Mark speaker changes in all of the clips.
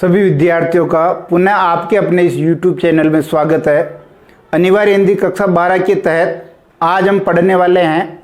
Speaker 1: सभी विद्यार्थियों का पुनः आपके अपने इस YouTube चैनल में स्वागत है। अनिवार्य हिंदी कक्षा 12 के तहत आज हम पढ़ने वाले हैं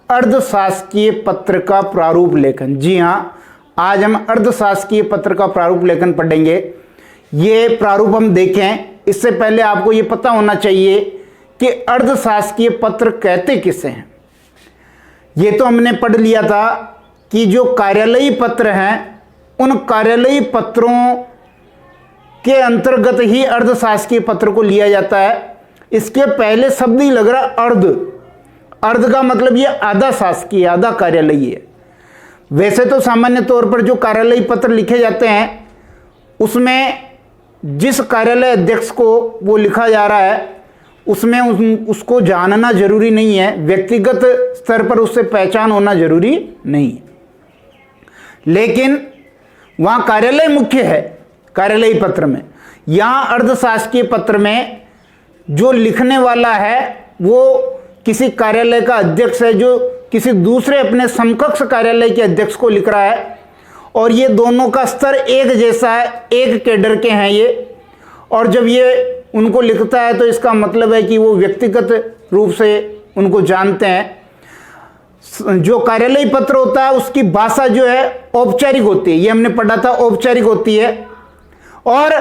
Speaker 1: अर्धशासकीय पत्र का प्रारूप लेखन। जी हाँ, आज हम अर्धशासकीय पत्र का प्रारूप लेखन पढ़ेंगे। ये प्रारूप हम देखें इससे पहले आपको ये पता होना चाहिए कि अर्धशासकीय पत्र कहते किसे हैं। ये तो हमने पढ़ लिया था कि जो कार्यालयी पत्र हैं उन कार्यालयी पत्रों के अंतर्गत ही अर्धशासकीय पत्र को लिया जाता है। इसके पहले शब्द ही लग रहा अर्ध। अर्ध का मतलब ये आधा शासकीय, आधा कार्यालयी है। वैसे तो सामान्य तौर पर जो कार्यालयी पत्र लिखे जाते हैं उसमें जिस कार्यालय अध्यक्ष को वो लिखा जा रहा है उसमें उसको जानना जरूरी नहीं है, व्यक्तिगत स्तर पर उससे पहचान होना जरूरी नहीं है। लेकिन वहाँ कार्यालय मुख्य है कार्यालयी पत्र में। यहाँ अर्धशासकीय पत्र में जो लिखने वाला है वो किसी कार्यालय का अध्यक्ष है जो किसी दूसरे अपने समकक्ष कार्यालय के अध्यक्ष को लिख रहा है, और ये दोनों का स्तर एक जैसा है, एक कैडर के हैं ये। और जब ये उनको लिखता है तो इसका मतलब है कि वो व्यक्तिगत रूप से उनको जानते हैं। जो कार्यालयी पत्र होता है उसकी भाषा जो है औपचारिक होती है, ये हमने पढ़ा था, औपचारिक होती है। और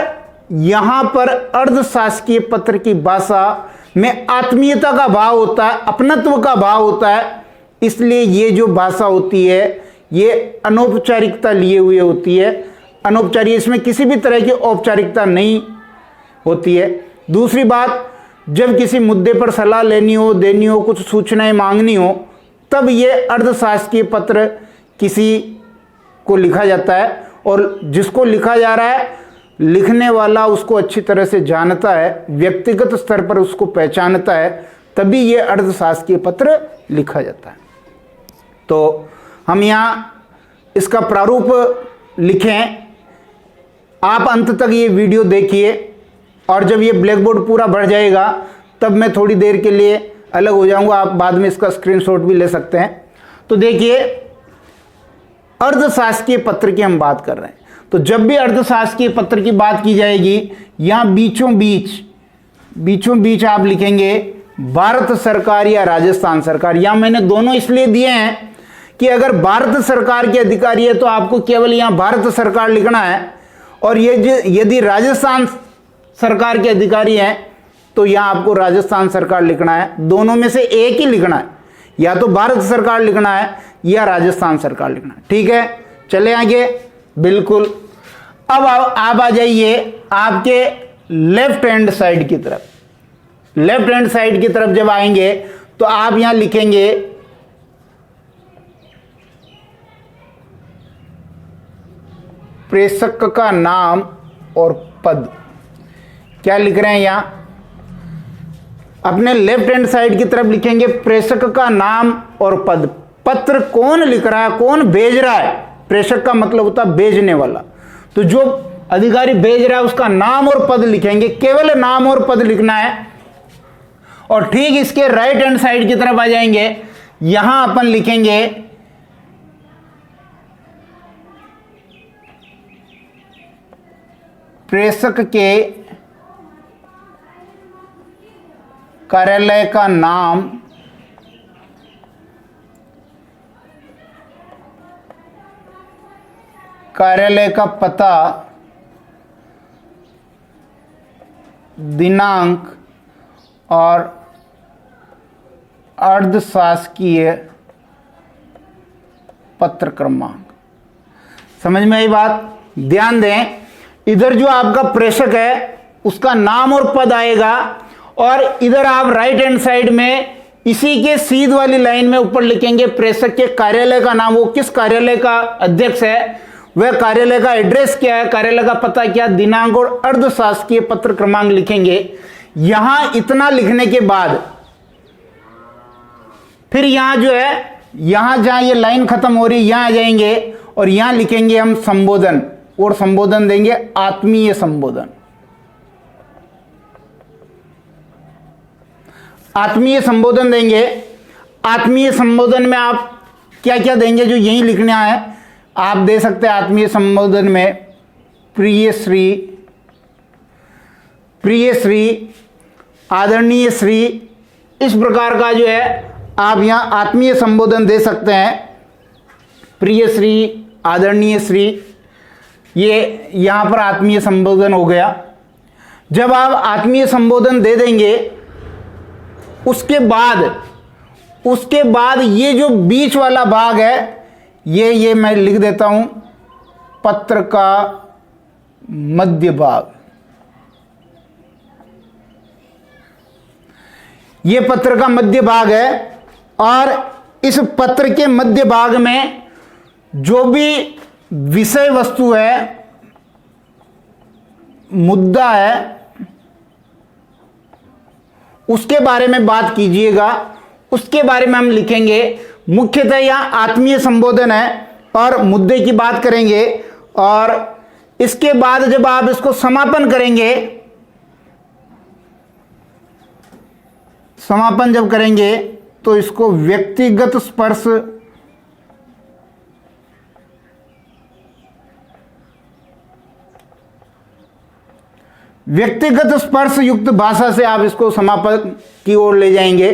Speaker 1: यहाँ पर अर्धशासकीय पत्र की भाषा में आत्मीयता का भाव होता है, अपनत्व का भाव होता है। इसलिए ये जो भाषा होती है ये अनौपचारिकता लिए हुए होती है, अनौपचारिक, इसमें किसी भी तरह की औपचारिकता नहीं होती है। दूसरी बात, जब किसी मुद्दे पर सलाह लेनी हो, देनी हो, कुछ सूचनाएं मांगनी हो, तब ये अर्धशासकीय पत्र किसी को लिखा जाता है, और जिसको लिखा जा रहा है लिखने वाला उसको अच्छी तरह से जानता है, व्यक्तिगत स्तर पर उसको पहचानता है, तभी ये अर्धशासकीय पत्र लिखा जाता है। तो हम यहाँ इसका प्रारूप लिखें। आप अंत तक ये वीडियो देखिए, और जब ये ब्लैक बोर्ड पूरा भर जाएगा तब मैं थोड़ी देर के लिए अलग हो जाऊंगा, आप बाद में इसका स्क्रीनशॉट भी ले सकते हैं। तो देखिए, अर्धशासकीय पत्र की हम बात कर रहे हैं। तो जब भी अर्धशासकीय पत्र की बात की जाएगी, यहां बीचों बीच आप लिखेंगे भारत सरकार या राजस्थान सरकार। यहां मैंने दोनों इसलिए दिए हैं कि अगर भारत सरकार के अधिकारी है तो आपको केवल यहां भारत सरकार लिखना है, और ये यदि राजस्थान सरकार के अधिकारी हैं तो यहां आपको राजस्थान सरकार लिखना है। दोनों में से एक ही लिखना है, या तो भारत सरकार लिखना है या राजस्थान सरकार लिखना है। ठीक है, चले आगे। बिल्कुल। अब आप आ जाइए आपके लेफ्ट हैंड साइड की तरफ। लेफ्ट हैंड साइड की तरफ जब आएंगे तो आप यहां लिखेंगे प्रेषक का नाम और पद। क्या लिख रहे हैं यहां? अपने लेफ्ट हैंड साइड की तरफ लिखेंगे प्रेषक का नाम और पद। पत्र कौन लिख रहा है, कौन भेज रहा है। प्रेषक का मतलब होता है भेजने वाला। तो जो अधिकारी भेज रहा है उसका नाम और पद लिखेंगे, केवल नाम और पद लिखना है। और ठीक इसके राइट हैंड साइड की तरफ आ जाएंगे, यहां अपन लिखेंगे प्रेषक के कार्यालय का नाम कार्यालय का पता, दिनांक और अर्धशासकीय पत्र क्रमांक। समझ में आई बात? ध्यान दें, इधर जो आपका प्रेषक है उसका नाम और पद आएगा, और इधर आप राइट हैंड साइड में इसी के सीध वाली लाइन में ऊपर लिखेंगे प्रेषक के कार्यालय का नाम, वो किस कार्यालय का अध्यक्ष है, वह कार्यालय का एड्रेस क्या है, कार्यालय का पता क्या, दिनांक और अर्धशासकीय पत्र क्रमांक लिखेंगे। यहां इतना लिखने के बाद फिर यहां जो है, यहां जहां ये लाइन खत्म हो रही है यहां आ जाएंगे, और यहां लिखेंगे हम संबोधन, और संबोधन देंगे आत्मीय संबोधन। आत्मीय संबोधन देंगे। आत्मीय संबोधन में आप क्या क्या देंगे जो यही लिखना है, आप दे सकते हैं आत्मीय संबोधन में प्रिय श्री, प्रिय श्री, आदरणीय श्री, इस प्रकार का जो है आप यहाँ आत्मीय संबोधन दे सकते हैं। प्रिय श्री, आदरणीय श्री, ये यहाँ पर आत्मीय संबोधन हो गया। जब आप आत्मीय संबोधन दे देंगे उसके बाद ये जो बीच वाला भाग है ये मैं लिख देता हूं, पत्र का मध्य भाग। ये पत्र का मध्य भाग है और इस पत्र के मध्य भाग में जो भी विषय वस्तु है, मुद्दा है, उसके बारे में बात कीजिएगा, उसके बारे में हम लिखेंगे। मुख्यतः यहां आत्मीय संबोधन है और मुद्दे की बात करेंगे और इसके बाद जब आप इसको समापन करेंगे, समापन जब करेंगे तो इसको व्यक्तिगत स्पर्श, व्यक्तिगत स्पर्श युक्त भाषा से आप इसको समापन की ओर ले जाएंगे।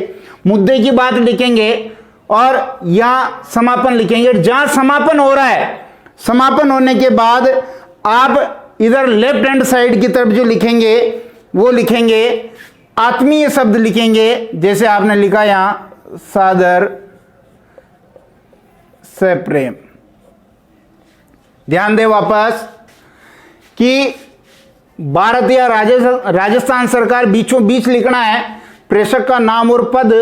Speaker 1: मुद्दे की बात लिखेंगे और यहां समापन लिखेंगे। जहां समापन हो रहा है, समापन होने के बाद आप इधर लेफ्ट हैंड साइड की तरफ जो लिखेंगे वो लिखेंगे आत्मीय शब्द लिखेंगे। जैसे आपने लिखा यहां सादर सप्रेम। ध्यान दें वापस कि भारत या राजस्थान सरकार बीचों बीच लिखना है। प्रेषक का नाम और पद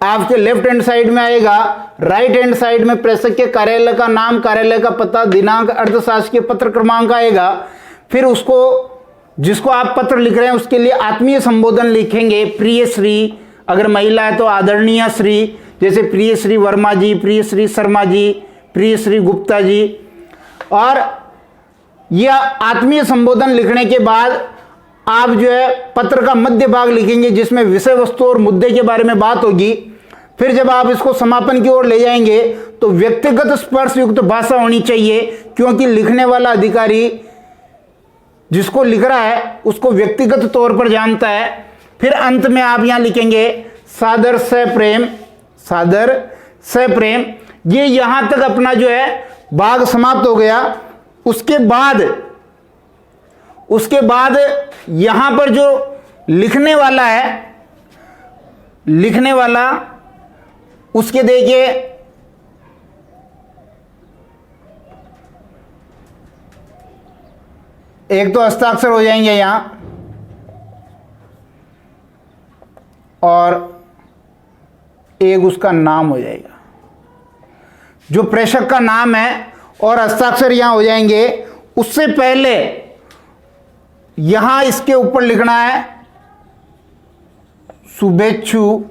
Speaker 1: आपके लेफ्ट हैंड साइड में आएगा। राइट हैंड साइड में प्रेषक के कार्यालय का नाम, कार्यालय का पता, दिनांक, अर्धशासकीय पत्र क्रमांक आएगा। फिर उसको जिसको आप पत्र लिख रहे हैं उसके लिए आत्मीय संबोधन लिखेंगे। प्रिय श्री, अगर महिला है तो आदरणीय श्री, जैसे प्रिय श्री वर्मा जी, प्रिय श्री शर्मा जी, प्रिय श्री गुप्ता जी। और यह आत्मीय संबोधन लिखने के बाद आप जो है पत्र का मध्य भाग लिखेंगे जिसमें विषय वस्तु और मुद्दे के बारे में बात होगी। फिर जब आप इसको समापन की ओर ले जाएंगे तो व्यक्तिगत स्पर्श युक्त भाषा होनी चाहिए, क्योंकि लिखने वाला अधिकारी जिसको लिख रहा है उसको व्यक्तिगत तौर पर जानता है। फिर अंत में आप यहां लिखेंगे सादर सप्रेम, सादर सप्रेम। ये यहां तक अपना जो है भाग समाप्त हो गया। उसके बाद यहां पर जो लिखने वाला है, लिखने वाला उसके देखिए एक तो हस्ताक्षर हो जाएंगे यहां और एक उसका नाम हो जाएगा। जो प्रेषक का नाम है और हस्ताक्षर यहां हो जाएंगे। उससे पहले यहां इसके ऊपर लिखना है शुभेच्छु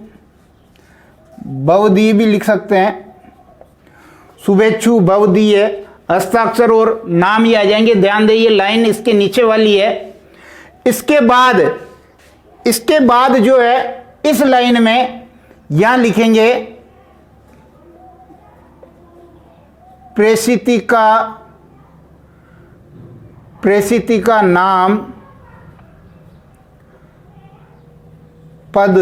Speaker 1: भवदीय भी लिख सकते हैं, शुभेच्छु भवदीय। हस्ताक्षर और नाम ही आ जाएंगे। ध्यान दें ये लाइन इसके नीचे वाली है। इसके बाद जो है इस लाइन में यहां लिखेंगे प्रेषिती का नाम, पद,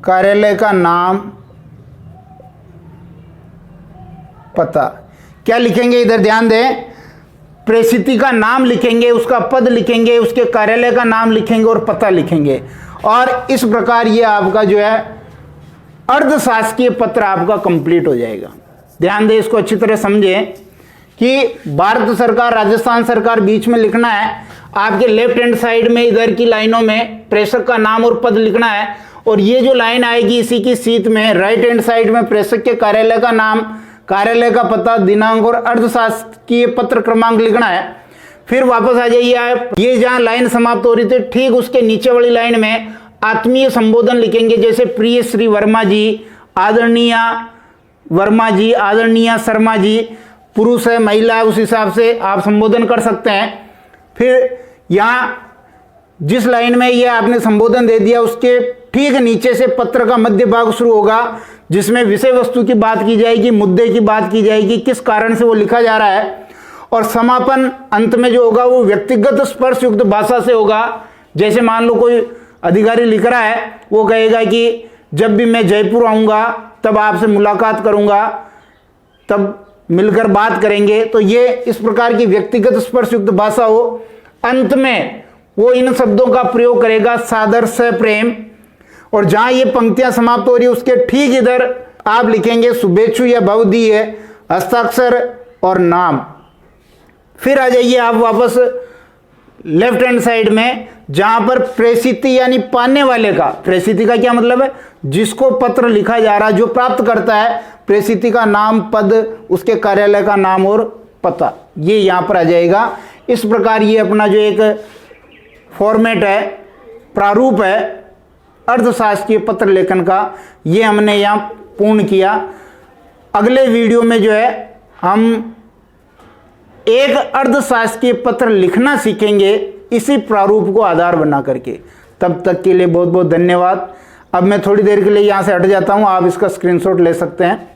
Speaker 1: कार्यालय का नाम, पता। क्या लिखेंगे इधर ध्यान दें, प्रेषिती का नाम लिखेंगे, उसका पद लिखेंगे, उसके कार्यालय का नाम लिखेंगे और पता लिखेंगे। और इस प्रकार ये आपका जो है अर्धशासकीय पत्र आपका कंप्लीट हो जाएगा। ध्यान दें, इसको अच्छी तरह समझें कि भारत सरकार, राजस्थान सरकार बीच में लिखना है। आपके लेफ्ट हैंड साइड में इधर की लाइनों में प्रेषक का नाम और पद लिखना है और ये जो लाइन आएगी इसी की सीध में राइट हैंड साइड में प्रेषक के कार्यालय का नाम, कार्यालय का पता, दिनांक और अर्धशासकीय पत्र क्रमांक लिखना है। फिर वापस आ जाइए आप, ये जहां लाइन समाप्त हो रही थी ठीक उसके नीचे वाली लाइन में आत्मीय संबोधन लिखेंगे। जैसे प्रिय श्री वर्मा जी, आदरणीय वर्मा जी, आदरणीय शर्मा जी। पुरुष है महिला है उस हिसाब से आप संबोधन कर सकते हैं। फिर यहाँ जिस लाइन में ये आपने संबोधन दे दिया उसके ठीक नीचे से पत्र का मध्य भाग शुरू होगा। जिसमें विषय वस्तु की बात की जाएगी, मुद्दे की बात की जाएगी, किस कारण से वो लिखा जा रहा है, और समापन अंत में जो होगा वो व्यक्तिगत स्पर्श युक्त भाषा से होगा। जैसे मान लो कोई अधिकारी लिख रहा है, वो कहेगा कि जब भी मैं जयपुर आऊँगा तब आपसे मुलाकात करूँगा, तब मिलकर बात करेंगे। तो ये इस प्रकार की व्यक्तिगत स्पर्श युक्त भाषा हो। अंत में वो इन शब्दों का प्रयोग करेगा, सादर से प्रेम। और जहां ये पंक्तियां समाप्त हो रही है उसके ठीक इधर आप लिखेंगे शुभेच्छु या भवदीय, हस्ताक्षर और नाम। फिर आ जाइए आप वापस लेफ्ट हैंड साइड में, जहां पर प्रेषिति यानी पाने वाले का, प्रेषिति का क्या मतलब है, जिसको पत्र लिखा जा रहा है, जो प्राप्त करता है, प्रेषिति का नाम, पद, उसके कार्यालय का नाम और पता, ये यहां पर आ जाएगा। इस प्रकार ये अपना जो एक फॉर्मेट है, प्रारूप है अर्थशास्त्रीय पत्र लेखन का, ये हमने यहाँ पूर्ण किया। अगले वीडियो में जो है हम एक अर्थशास्त्रीय पत्र लिखना सीखेंगे इसी प्रारूप को आधार बना करके। तब तक के लिए बहुत बहुत धन्यवाद। अब मैं थोड़ी देर के लिए यहाँ से हट जाता हूँ, आप इसका स्क्रीनशॉट ले सकते हैं।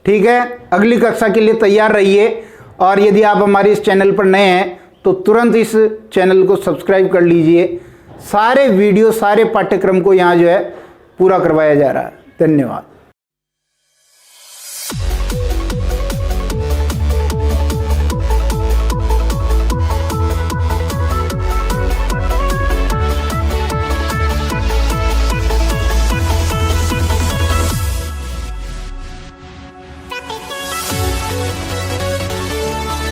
Speaker 1: ठीक है, अगली कक्षा के लिए तैयार रहिए। और यदि आप हमारे इस चैनल पर नए हैं तो तुरंत इस चैनल को सब्सक्राइब कर लीजिए। सारे वीडियो, सारे पाठ्यक्रम को यहाँ जो है पूरा करवाया जा रहा है। धन्यवाद।